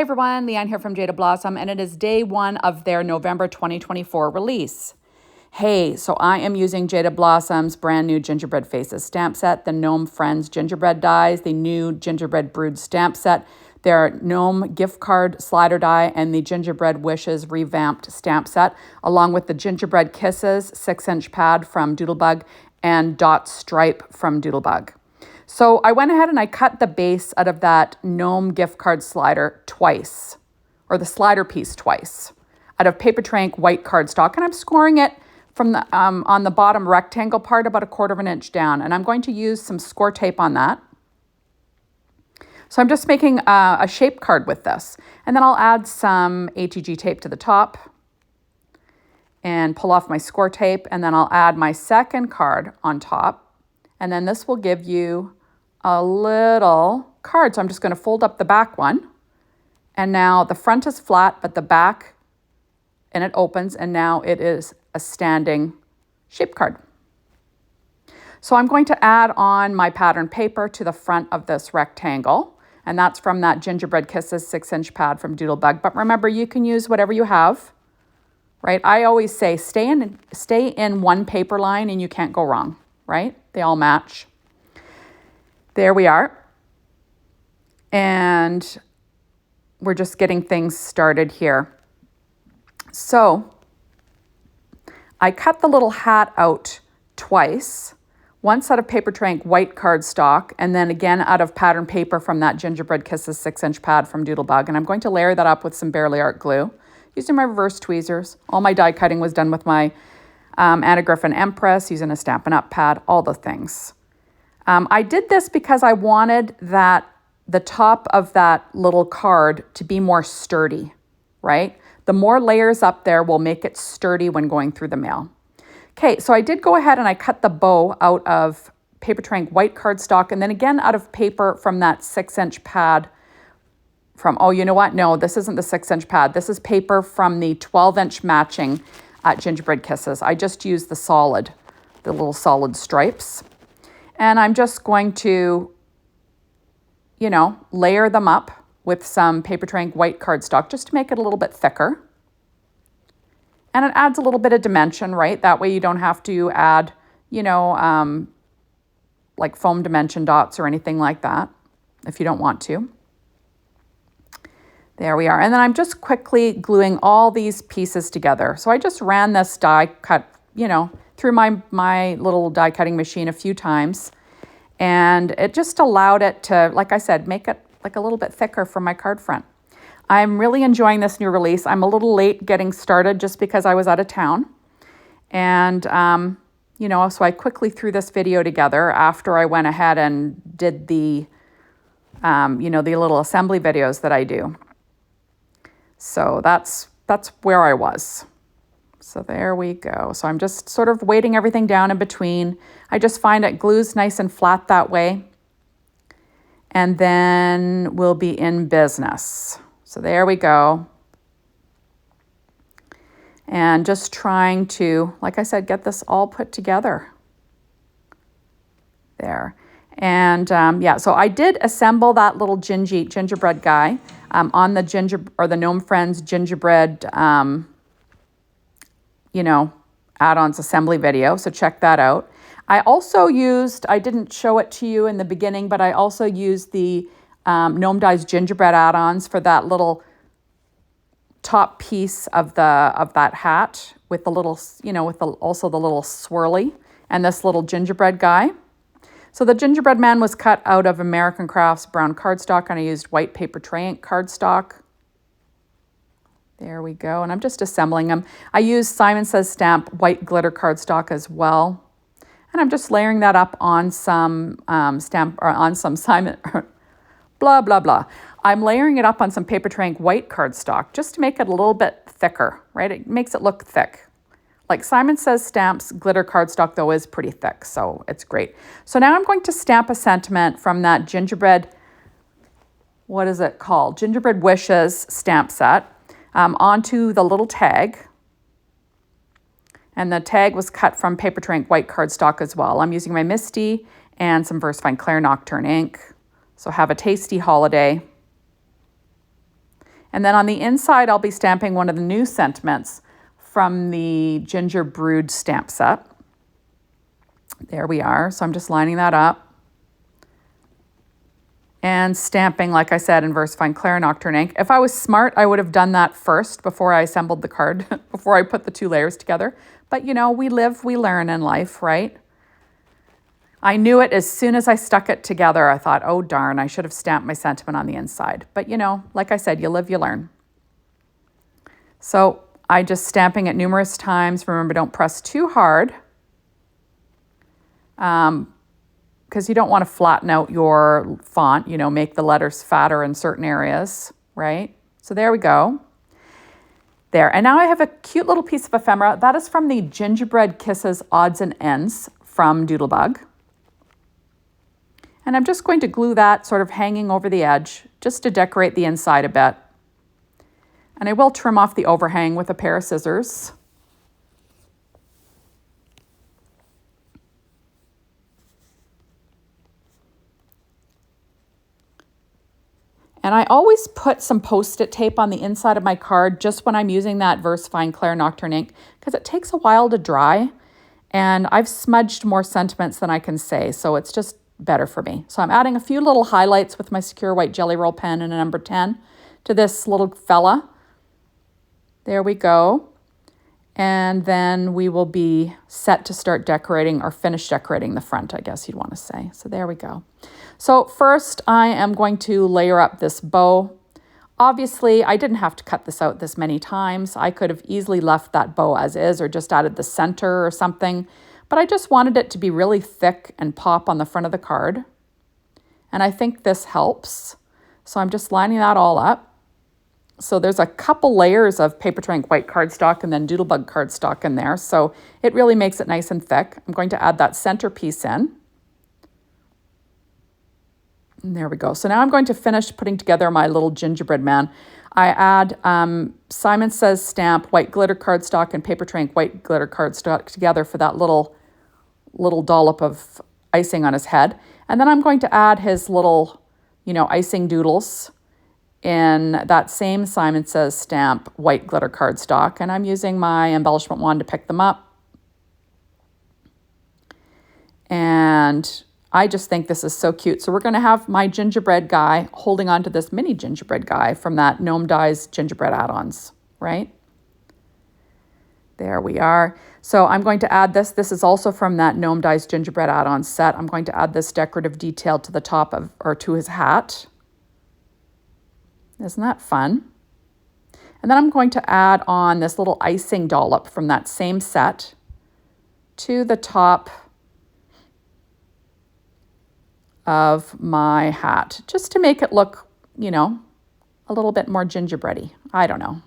everyone, Leanne here from Jada Blossom, and it is day one of their November 2024 release. Hey, so I am using Jada Blossom's brand new Gingerbread Faces stamp set, the Gnome Friends Gingerbread Dies, the new Gingerbread Brood stamp set, their Gnome gift card slider die, and the Gingerbread Wishes revamped stamp set, along with the Gingerbread Kisses 6-inch pad from Doodlebug and Dot Stripe from Doodlebug. So I went ahead and I cut the base out of that Gnome gift card slider twice, or the slider piece twice, out of Papertrek white cardstock, and I'm scoring it from the on the bottom rectangle part about 1/4 inch down, and I'm going to use some score tape on that. So I'm just making a shape card with this, and then I'll add some HEG tape to the top and pull off my score tape, and then I'll add my second card on top, and then this will give you a little card. So I'm just going to fold up the back one, and now the front is flat, but the back, and it opens, and now it is a standing shape card. So I'm going to add on my pattern paper to the front of this rectangle, and that's from that Gingerbread Kisses 6-inch pad from Doodlebug. But remember, you can use whatever you have, right? I always say stay in one paper line and you can't go wrong, right? They all match. There we are. And we're just getting things started here. So I cut the little hat out twice, once out of Papertrek white cardstock, and then again out of pattern paper from that Gingerbread Kisses 6-inch pad from Doodlebug. And I'm going to layer that up with some Bearly Art glue using my reverse tweezers. All my die cutting was done with my Anna Griffin Empress, using a Stampin' Up! Pad, all the things. I did this because I wanted the top of that little card to be more sturdy, right? The more layers up there will make it sturdy when going through the mail. Okay, so I did go ahead and I cut the bow out of Papertrek white cardstock, and then again out of paper from that 6-inch pad from, oh, you know what? No, this isn't the 6-inch pad. This is paper from the 12-inch matching at Gingerbread Kisses. I just used the little solid stripes. And I'm just going to, layer them up with some Papertrek white cardstock just to make it a little bit thicker. And it adds a little bit of dimension, right? That way you don't have to add, like foam dimension dots or anything like that if you don't want to. There we are. And then I'm just quickly gluing all these pieces together. So I just ran this die cut, through my little die cutting machine a few times. And it just allowed it to, like I said, make it like a little bit thicker for my card front. I'm really enjoying this new release. I'm a little late getting started just because I was out of town. And, so I quickly threw this video together after I went ahead and did the little assembly videos that I do. So that's where I was. So there we go. So I'm just sort of weighting everything down in between. I just find it glues nice and flat that way. And then we'll be in business. So there we go. And just trying to, like I said, get this all put together. There. And so I did assemble that little gingerbread guy on the Gnome Friends gingerbread add-ons assembly video. So check that out. I also I didn't show it to you in the beginning, but I also used the Gnome Dies gingerbread add-ons for that little top piece of that hat with the little, also the little swirly and this little gingerbread guy. So the gingerbread man was cut out of American Crafts brown cardstock, and I used white Papertrek cardstock. There we go. And I'm just assembling them. I used Simon Says Stamp white glitter cardstock as well. And I'm just layering that up on some Simon, blah, blah, blah. I'm layering it up on some Papertrek white cardstock just to make it a little bit thicker, right? It makes it look thick. Like Simon Says Stamp's glitter cardstock, though, is pretty thick, so it's great. So now I'm going to stamp a sentiment from that Gingerbread, what is it called? Gingerbread Wishes stamp set. Onto the little tag. And the tag was cut from Papertrek white cardstock as well. I'm using my Misty and some VersaFine Clair Nocturne ink. So have a tasty holiday. And then on the inside, I'll be stamping one of the new sentiments from the Ginger Brood stamp set. There we are. So I'm just lining that up. And stamping, like I said, in VersaFine Clair Nocturne ink. If I was smart, I would have done that first before I assembled the card, before I put the two layers together. But you know, we live, we learn in life, right? I knew it as soon as I stuck it together. I thought, oh darn, I should have stamped my sentiment on the inside. But you know, like I said, you live, you learn. So I just stamping it numerous times. Remember, don't press too hard. Because you don't want to flatten out your font, you know, make the letters fatter in certain areas, right? So there we go. There, and now I have a cute little piece of ephemera. That is from the Gingerbread Kisses Odds and Ends from Doodlebug. And I'm just going to glue that sort of hanging over the edge, just to decorate the inside a bit. And I will trim off the overhang with a pair of scissors. And I always put some Post-it tape on the inside of my card just when I'm using that VersaFine Clair Nocturne ink, because it takes a while to dry. And I've smudged more sentiments than I can say, so it's just better for me. So I'm adding a few little highlights with my Secure White Jelly Roll pen and a number 10 to this little fella. There we go. And then we will be set to start decorating, or finish decorating the front, I guess you'd want to say. So there we go. So first I am going to layer up this bow. Obviously, I didn't have to cut this out this many times. I could have easily left that bow as is or just added the center or something, but I just wanted it to be really thick and pop on the front of the card. And I think this helps. So I'm just lining that all up. So there's a couple layers of Papertronic white cardstock and then Doodlebug cardstock in there. So it really makes it nice and thick. I'm going to add that center piece in. And there we go. So now I'm going to finish putting together my little gingerbread man. I add Simon Says stamp, white glitter cardstock, and Papertronic white glitter cardstock together for that little dollop of icing on his head. And then I'm going to add his little, you know, icing doodles in that same Simon Says stamp, white glitter cardstock. And I'm using my embellishment wand to pick them up. And I just think this is so cute. So we're going to have my gingerbread guy holding on to this mini gingerbread guy from that Gnome Dies gingerbread add-ons, right? There we are. So I'm going to add this. This is also from that Gnome Dies gingerbread add-on set. I'm going to add this decorative detail to the top of, or to his hat. Isn't that fun? And then I'm going to add on this little icing dollop from that same set to the top of my hat, just to make it look, you know, a little bit more gingerbready. I don't know.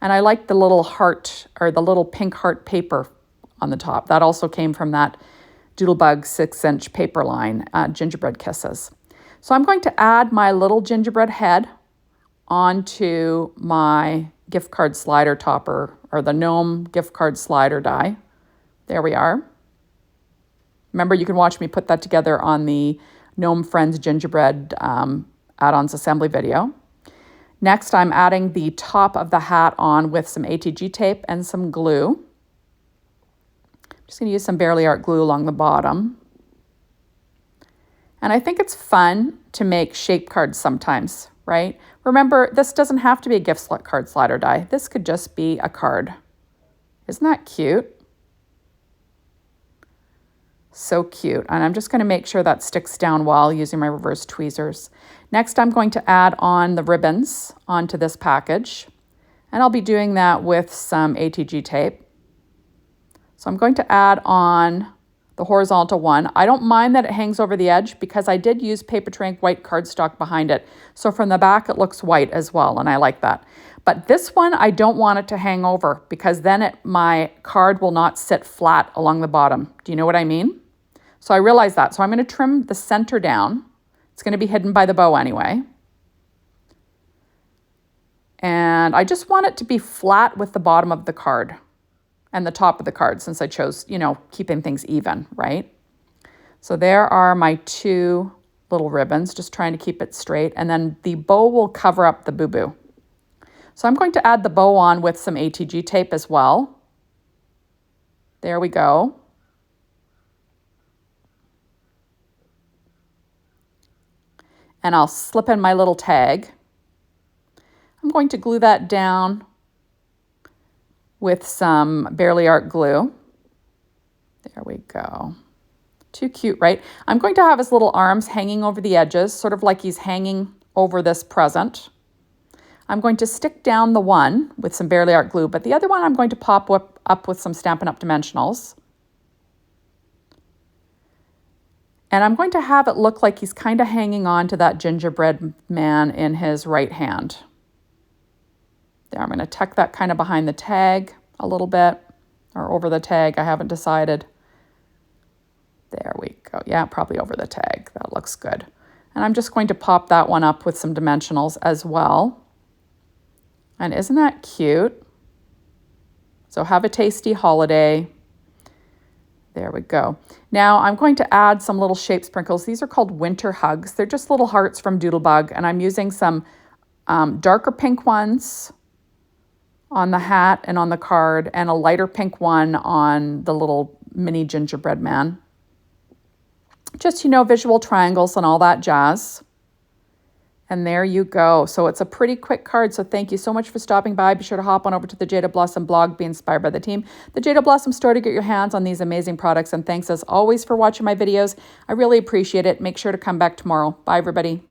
And I like the little heart, or the little pink heart paper on the top. That also came from that Doodlebug 6-inch paper line, Gingerbread Kisses. So I'm going to add my little gingerbread head onto my gift card slider topper, or the Gnome gift card slider die. There we are. Remember, you can watch me put that together on the Gnome Friends Gingerbread add-ons assembly video. Next, I'm adding the top of the hat on with some ATG tape and some glue. I'm just going to use some Bearly Art glue along the bottom. And I think it's fun to make shape cards sometimes, right? Remember, this doesn't have to be a gift card slider die. This could just be a card. Isn't that cute? So cute. And I'm just going to make sure that sticks down well using my reverse tweezers. Next, I'm going to add on the ribbons onto this package. And I'll be doing that with some ATG tape. So I'm going to add on the horizontal one. I don't mind that it hangs over the edge because I did use Papertronic white cardstock behind it. So from the back, it looks white as well, and I like that. But this one, I don't want it to hang over because then my card will not sit flat along the bottom. Do you know what I mean? So I realize that. So I'm going to trim the center down. It's going to be hidden by the bow anyway. And I just want it to be flat with the bottom of the card and the top of the card, since I chose, you know, keeping things even, right? So there are my two little ribbons, just trying to keep it straight. And then the bow will cover up the boo-boo. So I'm going to add the bow on with some ATG tape as well. There we go. And I'll slip in my little tag. I'm going to glue that down with some Bearly Art glue. There we go. Too cute, right? I'm going to have his little arms hanging over the edges, sort of like he's hanging over this present. I'm going to stick down the one with some Bearly Art glue, but the other one I'm going to pop up with some Stampin' Up! Dimensionals. And I'm going to have it look like he's kind of hanging on to that gingerbread man in his right hand. There, I'm going to tuck that kind of behind the tag a little bit, or over the tag, I haven't decided. There we go. Yeah, probably over the tag. That looks good. And I'm just going to pop that one up with some dimensionals as well. And isn't that cute? So have a tasty holiday. There we go. Now I'm going to add some little shape sprinkles. These are called winter hugs. They're just little hearts from Doodlebug, and I'm using some darker pink ones on the hat and on the card, and a lighter pink one on the little mini gingerbread man. Just, you know, visual triangles and all that jazz. And there you go. So it's a pretty quick card. So thank you so much for stopping by. Be sure to hop on over to the Jada Blossom blog, be inspired by the team, the Jada Blossom store, to get your hands on these amazing products. And thanks as always for watching my videos. I really appreciate it. Make sure to come back tomorrow. Bye, everybody.